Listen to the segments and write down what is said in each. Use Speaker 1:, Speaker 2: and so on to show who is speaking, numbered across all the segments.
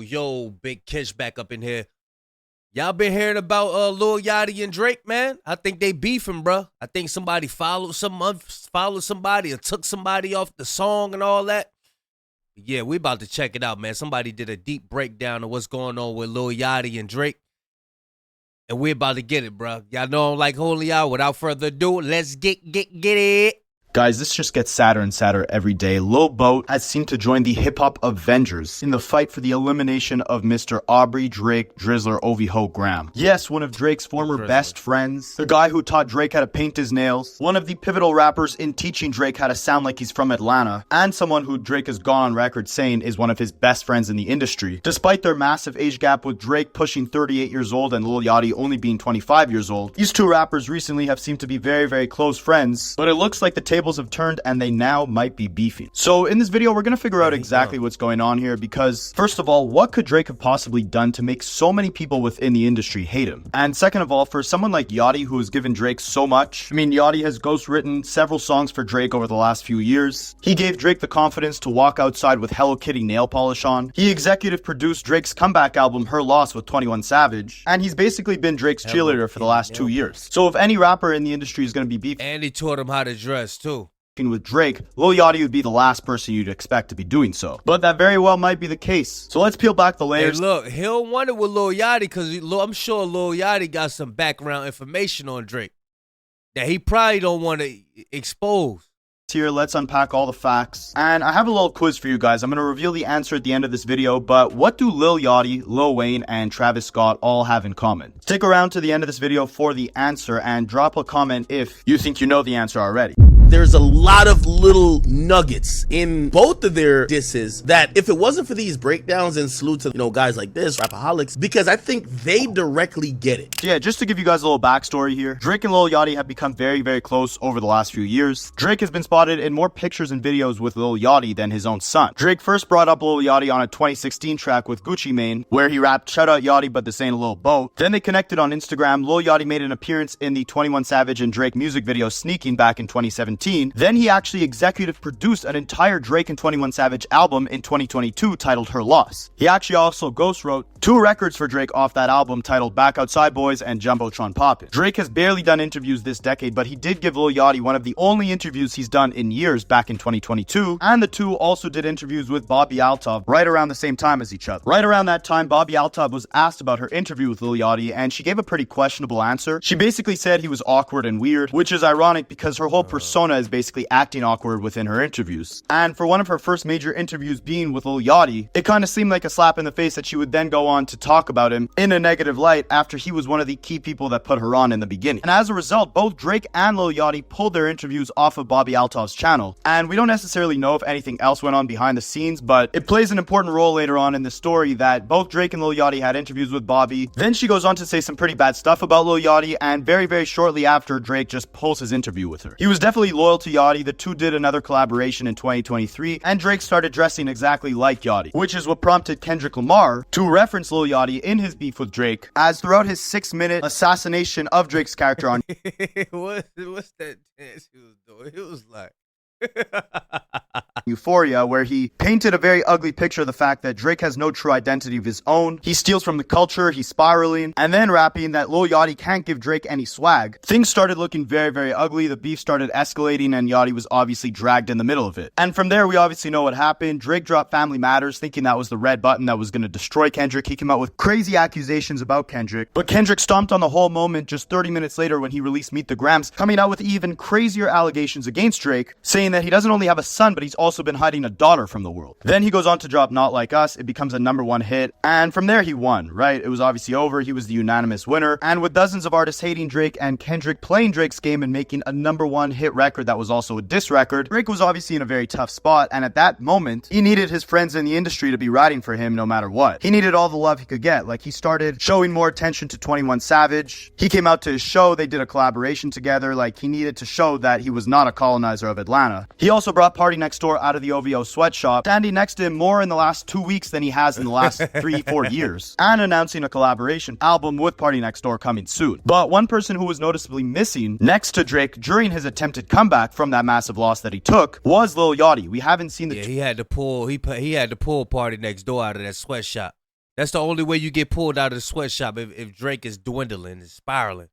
Speaker 1: Yo, Big Kish back up in here. Y'all been hearing about Lil Yachty and Drake, man? I think they beefing, bruh. I think somebody followed somebody or took somebody off the song and all that. Yeah, we about to check it out, man. Somebody did a deep breakdown of what's going on with Lil Yachty and Drake. And we about to get it, bruh. Y'all know I'm like holy y'all. Without further ado, let's get it.
Speaker 2: Guys, this just gets sadder and sadder every day. Lil Boat has seemed to join the hip-hop Avengers in the fight for the elimination of Mr. Aubrey Drake Drizzler Oviho Graham. Yes, one of Drake's former best friends, the guy who taught Drake how to paint his nails, one of the pivotal rappers in teaching Drake how to sound like he's from Atlanta, and someone who Drake has gone on record saying is one of his best friends in the industry. Despite their massive age gap, with Drake pushing 38 years old and Lil Yachty only being 25 years old, these two rappers recently have seemed to be very close friends, but it looks like the tables have turned and they now might be beefing. So in this video, we're going to figure out exactly what's going on here because, first of all, what could Drake have possibly done to make so many people within the industry hate him? And second of all, for someone like Yachty, who has given Drake so much, I mean, Yachty has ghostwritten several songs for Drake over the last few years. He gave Drake the confidence to walk outside with Hello Kitty nail polish on. He executive produced Drake's comeback album, Her Loss, with 21 Savage. And he's basically been Drake's cheerleader for the last 2 years. So if any rapper in the industry is going to be beefing,
Speaker 1: and he taught him how to dress too,
Speaker 2: with Drake, Lil Yachty would be the last person you'd expect to be doing so. But that very well might be the case. So let's peel back the layers.
Speaker 1: Hey, look, he'll want it with Lil Yachty because I'm sure Lil Yachty got some background information on Drake that he probably don't want to expose.
Speaker 2: Here, let's unpack all the facts. And I have a little quiz for you guys. I'm going to reveal the answer at the end of this video, but what do Lil Yachty, Lil Wayne, and Travis Scott all have in common? Stick around to the end of this video for the answer and drop a comment if you think you know the answer already.
Speaker 3: There's a lot of little nuggets in both of their disses that if it wasn't for these breakdowns, and salute to, guys like this, Rapaholics, because I think they directly get it.
Speaker 2: Yeah, just to give you guys a little backstory here, Drake and Lil Yachty have become very close over the last few years. Drake has been spotted in more pictures and videos with Lil Yachty than his own son. Drake first brought up Lil Yachty on a 2016 track with Gucci Mane, where he rapped, "Shout out Yachty, but this ain't a Lil Boat." Then they connected on Instagram. Lil Yachty made an appearance in the 21 Savage and Drake music video Sneaking back in 2017. Then he actually executive produced an entire Drake and 21 Savage album in 2022 titled Her Loss. He actually also ghost wrote 2 records for Drake off that album titled Back Outside Boys and Jumbotron Poppin'. Drake has barely done interviews this decade, but he did give Lil Yachty one of the only interviews he's done in years back in 2022, and the two also did interviews with Bobby Altov right around the same time as each other. Right around that time, Bobby Altov was asked about her interview with Lil Yachty, and she gave a pretty questionable answer. She basically said he was awkward and weird, which is ironic because her whole persona is basically acting awkward within her interviews. And for one of her first major interviews being with Lil Yachty, it kind of seemed like a slap in the face that she would then go on to talk about him in a negative light after he was one of the key people that put her on in the beginning. And as a result, both Drake and Lil Yachty pulled their interviews off of Bobby Altov's channel. And we don't necessarily know if anything else went on behind the scenes, but it plays an important role later on in the story that both Drake and Lil Yachty had interviews with Bobby. Then she goes on to say some pretty bad stuff about Lil Yachty, and very shortly after, Drake just pulls his interview with her. He was definitely loyal to Yachty. The two did another collaboration in 2023, and Drake started dressing exactly like Yachty, which is what prompted Kendrick Lamar to reference Lil Yachty in his beef with Drake, as throughout his 6-minute assassination of Drake's character on
Speaker 1: what's that dance he was doing? It was like
Speaker 2: Euphoria, where he painted a very ugly picture of the fact that Drake has no true identity of his own. He steals from the culture, he's spiraling, and then rapping that Lil Yachty can't give Drake any swag. Things started looking very ugly. The beef started escalating, and Yachty was obviously dragged in the middle of it. And from there, we obviously know what happened. Drake dropped Family Matters, thinking that was the red button that was going to destroy Kendrick. He came out with crazy accusations about Kendrick, but Kendrick stomped on the whole moment just 30 minutes later when he released Meet the Grams, coming out with even crazier allegations against Drake, saying that he doesn't only have a son, but he's also been hiding a daughter from the world. Then he goes on to drop Not Like Us. It becomes a #1 hit, and from there he won, right? It was obviously over. He was the unanimous winner, and with dozens of artists hating Drake and Kendrick playing Drake's game and making a #1 hit record that was also a diss record, Drake was obviously in a very tough spot, and at that moment, he needed his friends in the industry to be riding for him no matter what. He needed all the love he could get. Like, he started showing more attention to 21 Savage. He came out to his show. They did a collaboration together. Like, he needed to show that he was not a colonizer of Atlanta. Atlanta. He also brought Party Next Door out of the OVO sweatshop, standing next to him more in the last 2 weeks than he has in the last 3-4 years, and announcing a collaboration album with Party Next Door coming soon. But one person who was noticeably missing next to Drake during his attempted comeback from that massive loss that he took was Lil Yachty. We haven't seen the
Speaker 1: he had to pull Party Next Door out of that sweatshop. That's the only way you get pulled out of the sweatshop if Drake is dwindling, is spiraling.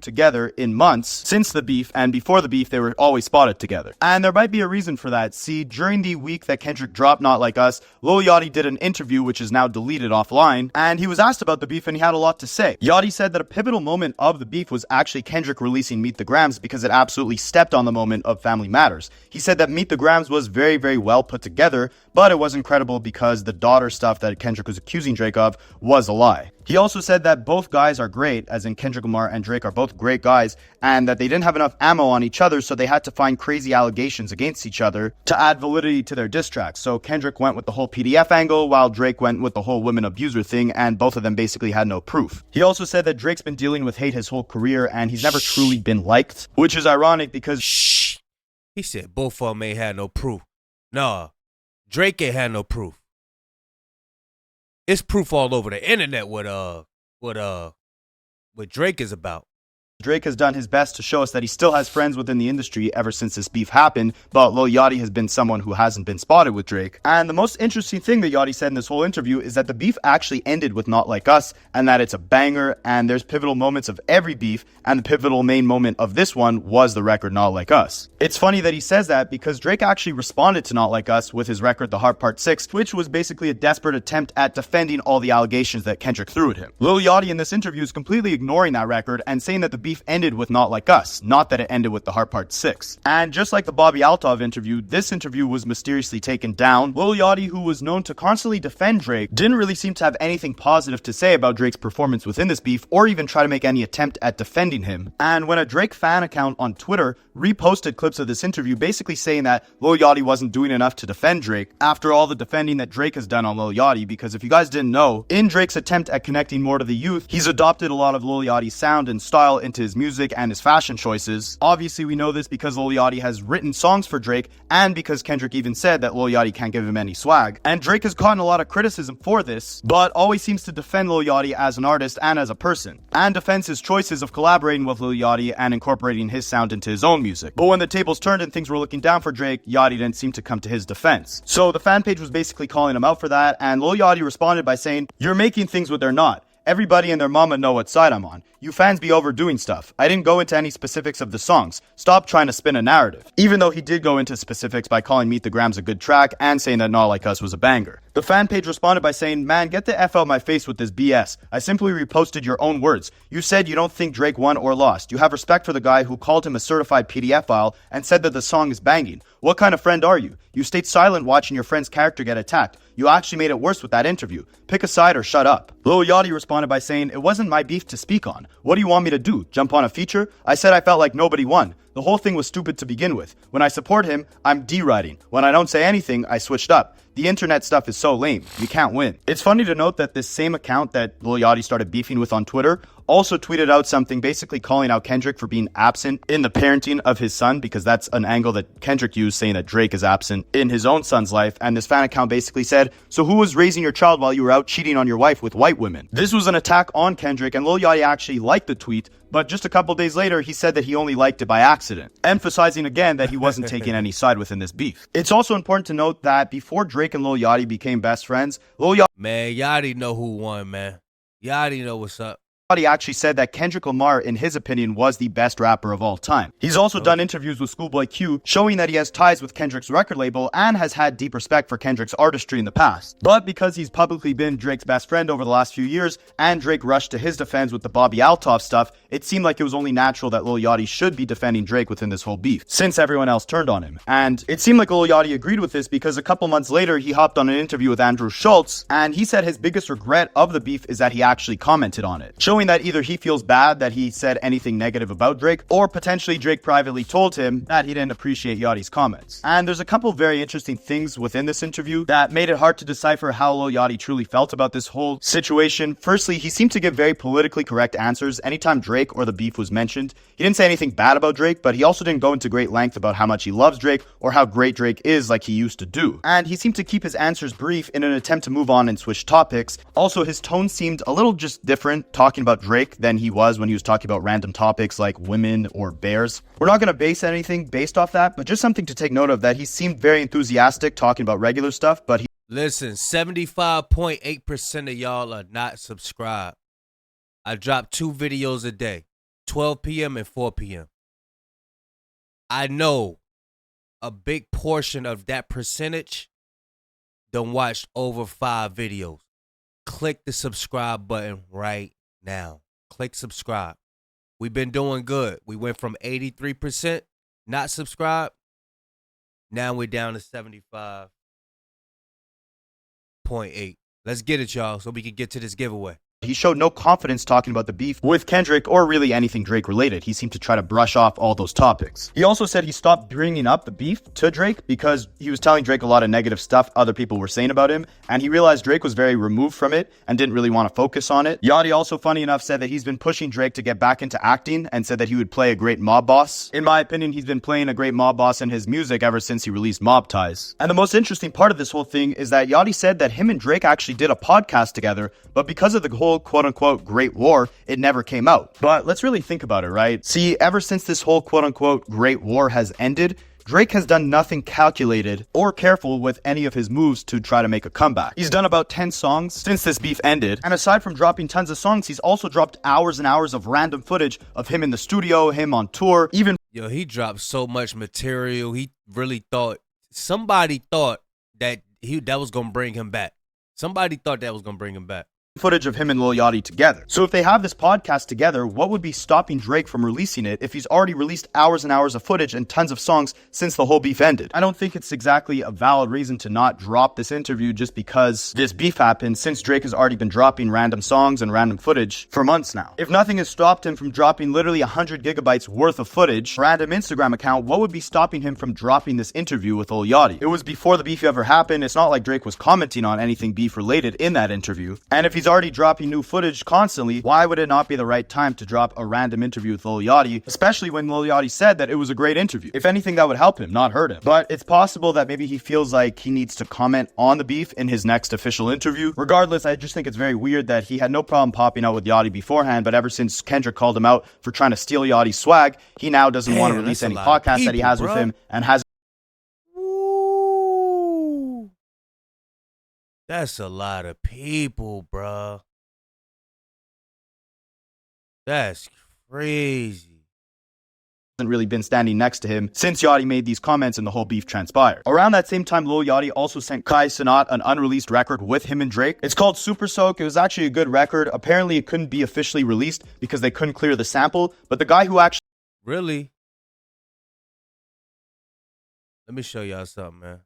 Speaker 2: Together in months since the beef, and before the beef they were always spotted together, and there might be a reason for that. See, during the week that Kendrick dropped Not Like Us, Lil Yachty did an interview which is now deleted offline, and he was asked about the beef and he had a lot to say. Yachty said that a pivotal moment of the beef was actually Kendrick releasing Meet the Grams because it absolutely stepped on the moment of Family Matters. He said that Meet the Grams was very, very well put together, but it wasn't credible because the daughter stuff that Kendrick was accusing Drake of was a lie. He also said that both guys are great, as in Kendrick Lamar and Drake are both great guys, and that they didn't have enough ammo on each other, so they had to find crazy allegations against each other to add validity to their diss tracks. So Kendrick went with the whole PDF angle, while Drake went with the whole women abuser thing, and both of them basically had no proof. He also said that Drake's been dealing with hate his whole career, and he's never truly been liked, which is ironic because
Speaker 1: he said both of them ain't had no proof. Nah, Drake ain't had no proof. It's proof all over the internet what Drake is about.
Speaker 2: Drake has done his best to show us that he still has friends within the industry ever since this beef happened, but Lil Yachty has been someone who hasn't been spotted with Drake. And the most interesting thing that Yachty said in this whole interview is that the beef actually ended with Not Like Us, and that it's a banger, and there's pivotal moments of every beef, and the pivotal main moment of this one was the record Not Like Us. It's funny that he says that because Drake actually responded to Not Like Us with his record The Heart Part 6, which was basically a desperate attempt at defending all the allegations that Kendrick threw at him. Lil Yachty in this interview is completely ignoring that record and saying that the beef ended with Not Like Us, not that it ended with The Heart Part 6. And just like the Bobby Altov interview, this interview was mysteriously taken down. Lil Yachty, who was known to constantly defend Drake, didn't really seem to have anything positive to say about Drake's performance within this beef, or even try to make any attempt at defending him. And when a Drake fan account on Twitter reposted clips of this interview basically saying that Lil Yachty wasn't doing enough to defend Drake after all the defending that Drake has done on Lil Yachty, because if you guys didn't know, in Drake's attempt at connecting more to the youth, he's adopted a lot of Lil Yachty's sound and style into his music and his fashion choices. Obviously, we know this because Lil Yachty has written songs for Drake, and because Kendrick even said that Lil Yachty can't give him any swag. And Drake has gotten a lot of criticism for this, but always seems to defend Lil Yachty as an artist and as a person, and defends his choices of collaborating with Lil Yachty and incorporating his sound into his own music. But when the tables turned and things were looking down for Drake, Yachty didn't seem to come to his defense. So the fan page was basically calling him out for that, and Lil Yachty responded by saying, "You're making things what they're not. Everybody and their mama know what side I'm on. You fans be overdoing stuff. I didn't go into any specifics of the songs. Stop trying to spin a narrative." Even though he did go into specifics by calling Meet the Grams a good track and saying that Not Like Us was a banger. The fan page responded by saying, "Man, get the F out my face with this BS. I simply reposted your own words. You said you don't think Drake won or lost. You have respect for the guy who called him a certified PDF file and said that the song is banging. What kind of friend are you? You stayed silent watching your friend's character get attacked. You actually made it worse with that interview. Pick a side or shut up." Lil Yachty responded by saying, "It wasn't my beef to speak on. What do you want me to do? Jump on a feature? I said I felt like nobody won. The whole thing was stupid to begin with. When I support him, I'm deriding. When I don't say anything, I switched up. The internet stuff is so lame. You can't win." It's funny to note that this same account that Lil Yachty started beefing with on Twitter also tweeted out something basically calling out Kendrick for being absent in the parenting of his son, because that's an angle that Kendrick used, saying that Drake is absent in his own son's life. And this fan account basically said, "So who was raising your child while you were out cheating on your wife with white women?" This was an attack on Kendrick, and Lil Yachty actually liked the tweet, but just a couple days later, he said that he only liked it by accident, emphasizing again that he wasn't taking any side within this beef. It's also important to note that before Drake and Lil Yachty became best friends, Lil
Speaker 1: Yachty know who won, man. Yachty know what's up.
Speaker 2: Yachty actually said that Kendrick Lamar, in his opinion, was the best rapper of all time. He's also done interviews with Schoolboy Q, showing that he has ties with Kendrick's record label and has had deep respect for Kendrick's artistry in the past. But because he's publicly been Drake's best friend over the last few years, and Drake rushed to his defense with the Bobby Altov stuff, it seemed like it was only natural that Lil Yachty should be defending Drake within this whole beef, since everyone else turned on him. And it seemed like Lil Yachty agreed with this because a couple months later, he hopped on an interview with Andrew Schultz, and he said his biggest regret of the beef is that he actually commented on it, showing showing that either he feels bad that he said anything negative about Drake, or potentially Drake privately told him that he didn't appreciate Yachty's comments. And there's a couple very interesting things within this interview that made it hard to decipher how Lil Yachty truly felt about this whole situation. Firstly, he seemed to give very politically correct answers anytime Drake or the beef was mentioned. He didn't say anything bad about Drake, but he also didn't go into great length about how much he loves Drake or how great Drake is like he used to do. And he seemed to keep his answers brief in an attempt to move on and switch topics. Also, his tone seemed a little just different talking about Drake than he was when he was talking about random topics like women or bears. We're not going to base anything based off that, but just something to take note of that he seemed very enthusiastic talking about regular stuff, but he
Speaker 1: Listen, 75.8% of y'all are not subscribed. I drop 2 videos a day, 12 p.m. and 4 p.m. I know a big portion of that percentage done watched over 5 videos. Click the subscribe button right now. Click subscribe. We've been doing good. We went from 83% not subscribed. Now we're down to 75.8. Let's get it, y'all, so we can get to this giveaway.
Speaker 2: He showed no confidence talking about the beef with Kendrick or really anything Drake related. He seemed to try to brush off all those topics. He also said he stopped bringing up the beef to Drake because he was telling Drake a lot of negative stuff other people were saying about him, and he realized Drake was very removed from it and didn't really want to focus on it. Yachty also, funny enough, said that he's been pushing Drake to get back into acting and said that he would play a great mob boss. In my opinion, he's been playing a great mob boss in his music ever since he released Mob Ties. And the most interesting part of this whole thing is that Yachty said that him and Drake actually did a podcast together, but because of the whole quote-unquote Great War, it never came out. But let's really think about it, right? See, ever since this whole quote-unquote Great War has ended, Drake has done nothing calculated or careful with any of his moves to try to make a comeback. He's done about 10 songs since this beef ended, and aside from dropping tons of songs, he's also dropped hours and hours of random footage of him in the studio, him on tour, even
Speaker 1: Yo, he dropped so much material. He really thought, somebody thought that that was going to bring him back. Somebody thought that was going to bring him back.
Speaker 2: footage of him and Lil Yachty together. So if they have this podcast together, what would be stopping Drake from releasing it if he's already released hours and hours of footage and tons of songs since the whole beef ended? I don't think it's exactly a valid reason to not drop this interview just because this beef happened, since Drake has already been dropping random songs and random footage for months now. If nothing has stopped him from dropping literally 100 gigabytes worth of footage, random Instagram account, what would be stopping him from dropping this interview with Lil Yachty? It was before the beef ever happened. It's not like Drake was commenting on anything beef related in that interview. And if he's already dropping new footage constantly, why would it not be the right time to drop a random interview with Lil Yachty, especially when Lil Yachty said that it was a great interview? If anything, that would help him, not hurt him. But it's possible that maybe he feels like he needs to comment on the beef in his next official interview. Regardless, I just think it's very weird that he had no problem popping out with Yachty beforehand, but ever since Kendrick called him out for trying to steal Yachty's swag, he now doesn't want to release any podcasts that he has with him, and has
Speaker 1: That's a lot of people, bruh. That's crazy.
Speaker 2: hasn't really been standing next to him since Yachty made these comments and the whole beef transpired. Around that same time, Lil Yachty also sent Kai Cenat an unreleased record with him and Drake. It's called Super Soak. It was actually a good record. Apparently, it couldn't be officially released because they couldn't clear the sample, but the guy who actually...
Speaker 1: Really? Let me show y'all something, man.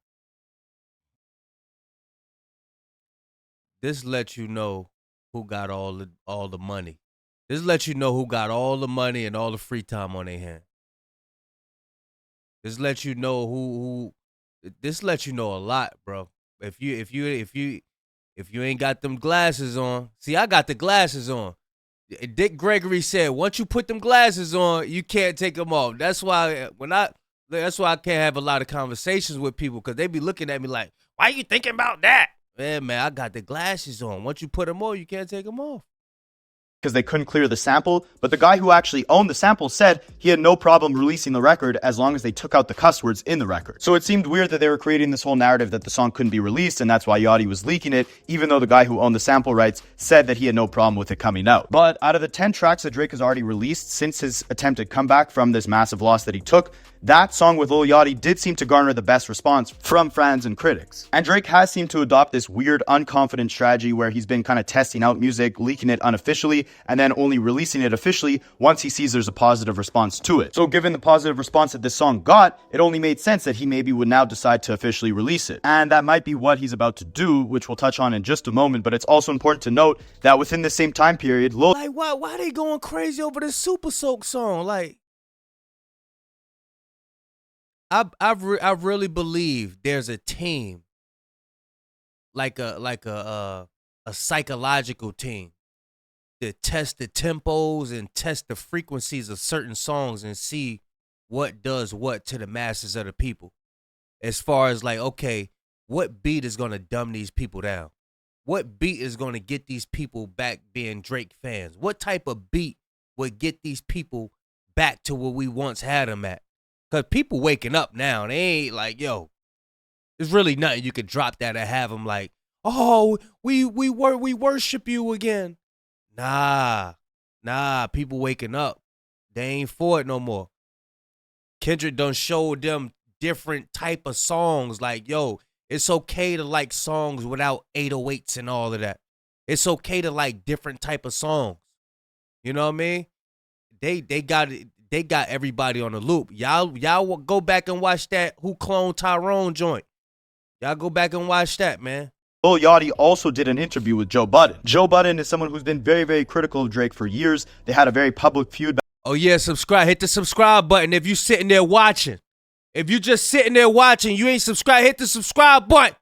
Speaker 1: This lets you know who got all the money. This lets you know who got all the money and all the free time on their hand. This lets you know who this lets you know a lot, bro. If you ain't got them glasses on. See, I got the glasses on. Dick Gregory said, once you put them glasses on, you can't take them off. That's why I can't have a lot of conversations with people, because they be looking at me like, why you thinking about that? Man, I got the glasses on. Once you put them on, you can't take them off.
Speaker 2: Because they couldn't clear the sample, but the guy who actually owned the sample said he had no problem releasing the record as long as they took out the cuss words in the record. So it seemed weird that they were creating this whole narrative that the song couldn't be released, and that's why Yachty was leaking it, even though the guy who owned the sample rights said that he had no problem with it coming out. But out of the 10 tracks that Drake has already released since his attempted comeback from this massive loss that he took, that song with Lil Yachty did seem to garner the best response from fans and critics. And Drake has seemed to adopt this weird, unconfident strategy where he's been kind of testing out music, leaking it unofficially, and then only releasing it officially once he sees there's a positive response to it. So given the positive response that this song got, it only made sense that he maybe would now decide to officially release it. And that might be what he's about to do, which we'll touch on in just a moment, but it's also important to note that within the same time period, Lil
Speaker 1: Like, why they going crazy over this Super Soak song? Like, I really believe there's a team, like a psychological team, to test the tempos and test the frequencies of certain songs and see what does what to the masses of the people. As far as like, okay, what beat is gonna dumb these people down? What beat is gonna get these people back being Drake fans? What type of beat would get these people back to where we once had them at? Because people waking up now, they ain't like, yo, there's really nothing you could drop that and have them like, oh, we worship you again. Nah, people waking up. They ain't for it no more. Kendrick done showed them different type of songs. Like, yo, it's okay to like songs without 808s and all of that. It's okay to like different type of songs. You know what I mean? They got it. They got everybody on the loop. Y'all go back and watch that Who Cloned Tyrone joint. Y'all go back and watch that, man.
Speaker 2: Lil Yachty also did an interview with Joe Budden. Joe Budden is someone who's been very, very critical of Drake for years. They had a very public feud.
Speaker 1: Oh yeah, subscribe. Hit the subscribe button if you sitting there watching. If you just sitting there watching, you ain't subscribed, hit the subscribe button.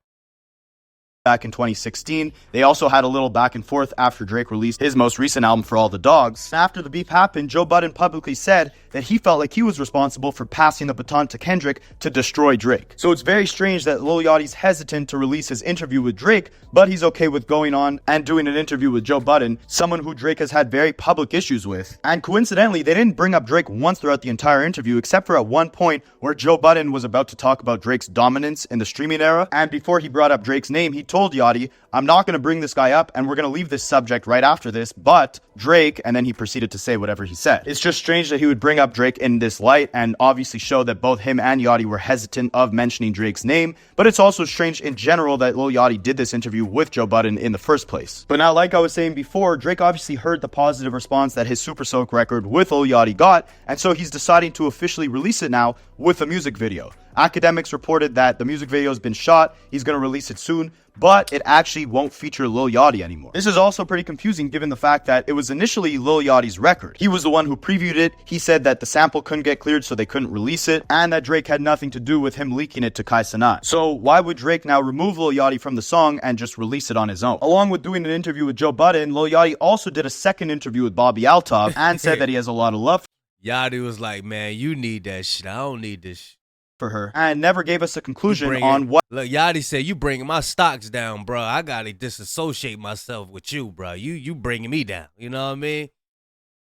Speaker 2: Back in 2016, they also had a little back and forth after Drake released his most recent album, For All the Dogs. After the beef happened, Joe Budden publicly said that he felt like he was responsible for passing the baton to Kendrick to destroy Drake. So it's very strange that Lil Yachty's hesitant to release his interview with Drake, but he's okay with going on and doing an interview with Joe Budden, someone who Drake has had very public issues with. And coincidentally, they didn't bring up Drake once throughout the entire interview, except for at one point where Joe Budden was about to talk about Drake's dominance in the streaming era. And before he brought up Drake's name, he told Yachty, I'm not going to bring this guy up and we're going to leave this subject right after this, but Drake, and then he proceeded to say whatever he said. It's just strange that he would bring up Drake in this light and obviously show that both him and Yachty were hesitant of mentioning Drake's name, but it's also strange in general that Lil Yachty did this interview with Joe Budden in the first place. But now, like I was saying before, Drake obviously heard the positive response that his Super Soak record with Lil Yachty got, and so he's deciding to officially release it now with a music video. Academics reported that the music video has been shot, he's going to release it soon, but it actually won't feature Lil Yachty anymore. This is also pretty confusing given the fact that it was initially Lil Yachty's record. He was the one who previewed it, he said that the sample couldn't get cleared so they couldn't release it, and that Drake had nothing to do with him leaking it to Kai Cenat. So why would Drake now remove Lil Yachty from the song and just release it on his own? Along with doing an interview with Joe Budden, Lil Yachty also did a second interview with Bobby Altov and said that he has a lot of love
Speaker 1: Yachty was like, man, you need that shit. I don't need this shit.
Speaker 2: for her, and never gave us a conclusion on what.
Speaker 1: Look, Yachty said, you bringing my stocks down, bro. I gotta disassociate myself with you, bro. You bringing me down. You know what I mean?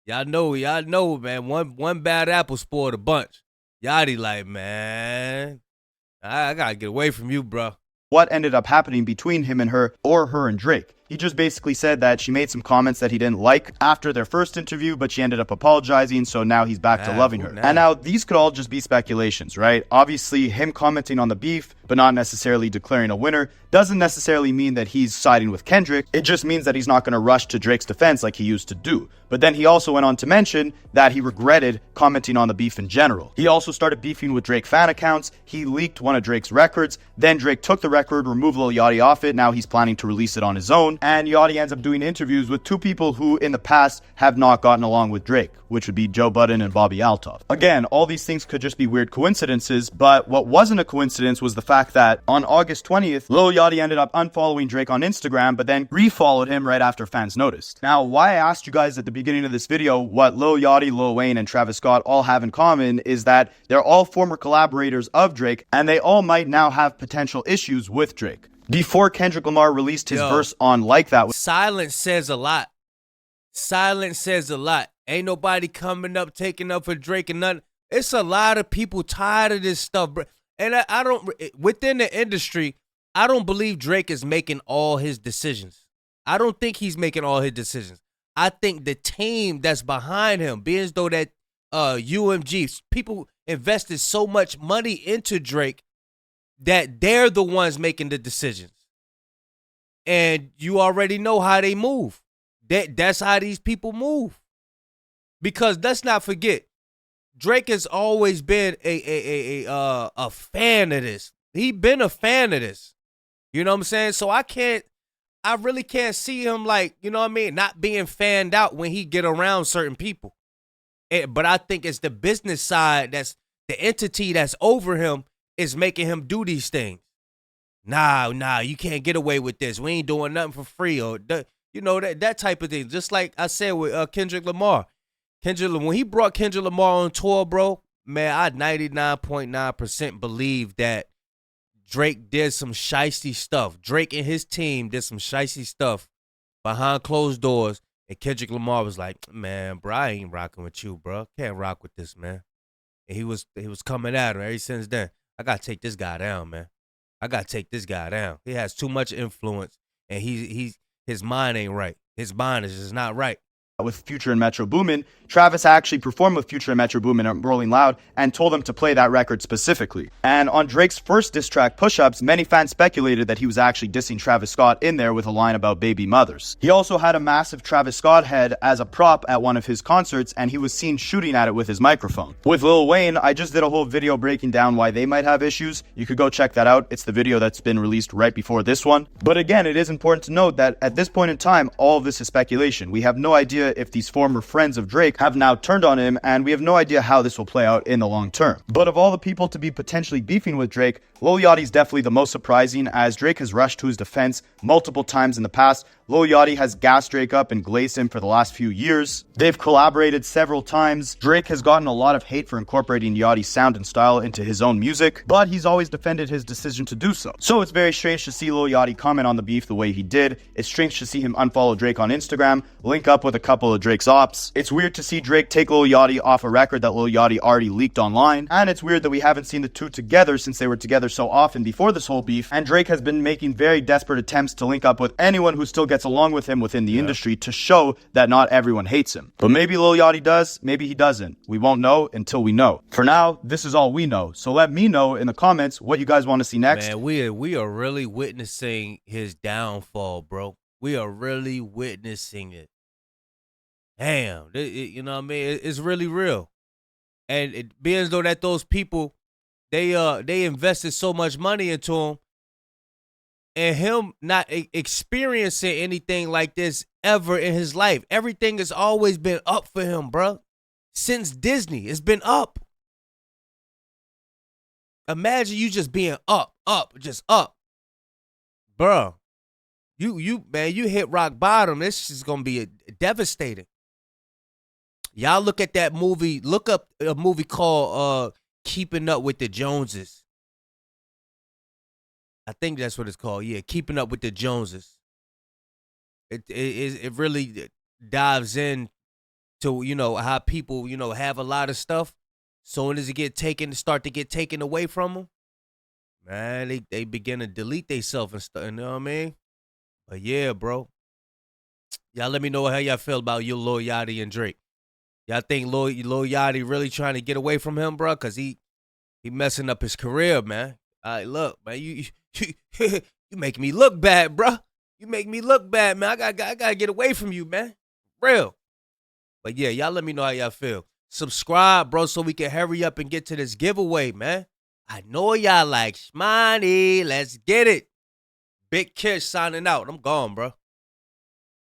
Speaker 1: Y'all know, man. One bad apple spoiled a bunch. Yachty like, man, I gotta get away from you, bro.
Speaker 2: What ended up happening between him and her, or her and Drake. He just basically said that she made some comments that he didn't like after their first interview, but she ended up apologizing, so now he's back to loving her. And now these could all just be speculations, right? Obviously, him commenting on the beef, but not necessarily declaring a winner, doesn't necessarily mean that he's siding with Kendrick. It just means that he's not going to rush to Drake's defense like he used to do. But then he also went on to mention that he regretted commenting on the beef in general. He also started beefing with Drake fan accounts. He leaked one of Drake's records. Then Drake took the record, removed Lil Yachty off it. Now he's planning to release it on his own. And Yachty ends up doing interviews with two people who in the past have not gotten along with Drake, which would be Joe Budden and Bobby Altov. Again, all these things could just be weird coincidences, but what wasn't a coincidence was the fact that on August 20th, Lil Yachty ended up unfollowing Drake on Instagram, but then refollowed him right after fans noticed. Now, why I asked you guys at the beginning of this video what Lil Yachty, Lil Wayne, and Travis Scott all have in common is that they're all former collaborators of Drake, and they all might now have potential issues with Drake. Before Kendrick Lamar released his verse on Like That.
Speaker 1: Silence says a lot. Silence says a lot. Ain't nobody coming up, taking up for Drake and nothing. It's a lot of people tired of this stuff, bro. And I don't, within the industry, I don't believe Drake is making all his decisions. I don't think he's making all his decisions. I think the team that's behind him, being as though that UMG, people invested so much money into Drake that they're the ones making the decisions. And you already know how they move. That's how these people move. Because let's not forget, Drake has always been a fan of this. He been a fan of this. You know what I'm saying? So I really can't see him, like, you know what I mean, not being fanned out when he get around certain people. But I think it's the business side, that's the entity that's over him, is making him do these things. Nah, you can't get away with this. We ain't doing nothing for free, or that type of thing. Just like I said with Kendrick Lamar. When he brought Kendrick Lamar on tour, bro, man, I 99.9% believe that Drake did some shiesty stuff. Drake and his team did some shiesty stuff behind closed doors, and Kendrick Lamar was like, man, bro, I ain't rocking with you, bro. Can't rock with this, man. And he was coming at him ever since then. I got to take this guy down, man. I got to take this guy down. He has too much influence, and his mind ain't right. His mind is just not right.
Speaker 2: With Future and Metro Boomin, Travis actually performed with Future and Metro Boomin at Rolling Loud and told them to play that record specifically. And on Drake's first diss track, Push-Ups, many fans speculated that he was actually dissing Travis Scott in there with a line about baby mothers. He also had a massive Travis Scott head as a prop at one of his concerts, and he was seen shooting at it with his microphone. With Lil Wayne, I just did a whole video breaking down why they might have issues. You could go check that out. It's the video that's been released right before this one. But again, it is important to note that at this point in time, all of this is speculation. We have no idea if these former friends of Drake have now turned on him, and we have no idea how this will play out in the long term. But of all the people to be potentially beefing with Drake, Lil Yachty is definitely the most surprising, as Drake has rushed to his defense multiple times in the past. Lil Yachty has gassed Drake up and glazed him for the last few years. They've collaborated several times. Drake has gotten a lot of hate for incorporating Yachty's sound and style into his own music, but he's always defended his decision to do so. So it's very strange to see Lil Yachty comment on the beef the way he did. It's strange to see him unfollow Drake on Instagram, link up with a couple of Drake's ops. It's weird to see Drake take Lil Yachty off a record that Lil Yachty already leaked online, and it's weird that we haven't seen the two together since they were together so often before this whole beef, and Drake has been making very desperate attempts to link up with anyone who still gets along with him within the industry to show that not everyone hates him. But maybe Lil Yachty does, maybe he doesn't. We won't know until we know. For now, this is all we know, so let me know in the comments what you guys want to see next.
Speaker 1: Man, we are really witnessing his downfall, bro. We are really witnessing it. Damn, you know what I mean? It's really real. And it being as though that those people, they invested so much money into him, and him not experiencing anything like this ever in his life. Everything has always been up for him, bro. Since Disney, it's been up. Imagine you just being up, just up. Bro, you hit rock bottom. This is going to be devastating. Y'all look at that movie. Look up a movie called Keeping Up with the Joneses. I think that's what it's called. Yeah, Keeping Up with the Joneses. It really dives in to, how people, have a lot of stuff. Soon as it start to get taken away from them, man, they begin to delete themselves and stuff. You know what I mean? But yeah, bro. Y'all let me know how y'all feel about your Lil Yachty and Drake. Y'all think Lil Yachty really trying to get away from him, bro? Because he messing up his career, man. All right, look, man, you make me look bad, bro. You make me look bad, man. I gotta get away from you, man. Real. But yeah, y'all let me know how y'all feel. Subscribe, bro, so we can hurry up and get to this giveaway, man. I know y'all like Shmoney. Let's get it. Big Kish signing out. I'm gone, bro.